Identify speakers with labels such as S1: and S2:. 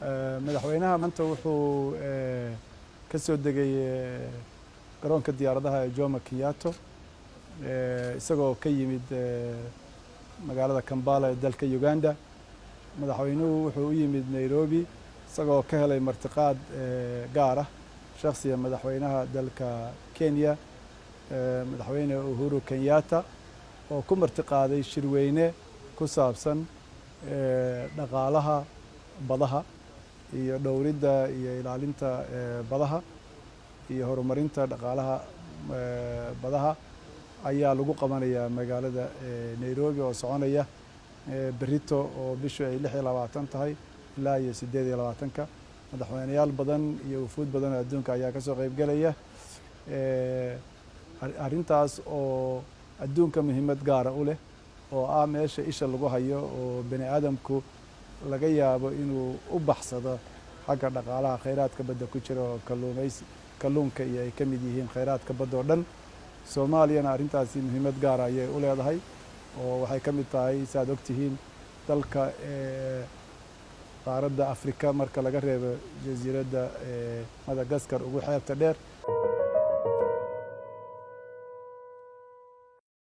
S1: madaxweynaha maanta wuxuu ka soo degay garoonka diyaaradaha ee Jomo Kenyatta isagoo ka yimid magaalada Kampala ee dalka Uganda. madaxweynuhu wuxuu u yimid Nairobi isagoo ka helay martiqaad gaar ah shakhsiga madaxweynaha dalka Kenya madaxweyne Uhuru Kenyatta oo ku martiqaaday shirweyne ku saabsan dhaqaalaha badaha iyo dhowridda iyo ilaalinta badaha iyo horumarinta dhaqaalaha badaha ayaa lagu qabanayaa magaalada Nairobi oo soconaya berito oo bishu ay 26 tahay ilaa iyo 28 madaxweynayaal badan iyo wufuud badan oo adduunka ayaa ka soo qayb galaya arrintaas oo adduunka muhiimad gaar ah u leh oo ah meesha isha lagu hayo oo bani aadamku laga yaabo inuu u baxsado xagga dhaqaalaha kheyraadka badda ku jira oo kalluunka iyo ay ka mid yihiin kheyraadka badda oo dhan. Soomaaliyana arrintaasi muhiimad gaar ah ayay u leedahay oo waxay ka mid tahay saad ogtihiin dalka qaaradda Afrika marka laga reebo jasiiradda Madagascar ugu xeebta dheer.